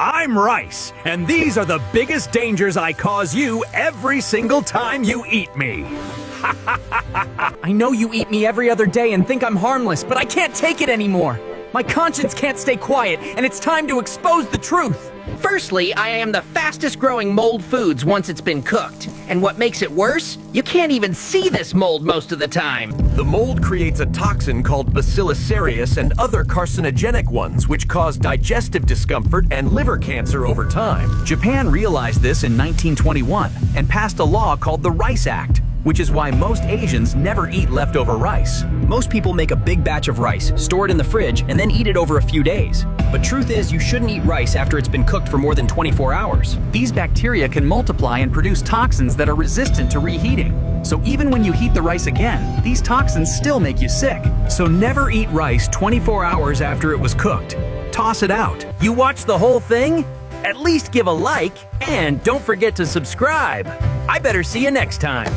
I'm rice, and these are the biggest dangers I cause you every single time you eat me. I know you eat me every other day and think I'm harmless, but I can't take it anymore. My conscience can't stay quiet, and it's time to expose the truth. Firstly, I am the fastest growing mold foods once it's been cooked. And what makes it worse? You can't even see this mold most of the time. The mold creates a toxin called Bacillus cereus and other carcinogenic ones which cause digestive discomfort and liver cancer over time. Japan realized this in 1921 and passed a law called the Rice Act, which is why most Asians never eat leftover rice. Most people make a big batch of rice, store it in the fridge, and then eat it over a few days. But truth is, you shouldn't eat rice after it's been cooked for more than 24 hours. These bacteria can multiply and produce toxins that are resistant to reheating. So even when you heat the rice again, these toxins still make you sick. So never eat rice 24 hours after it was cooked. Toss it out. You watched the whole thing? At least give a like, and don't forget to subscribe. I better see you next time.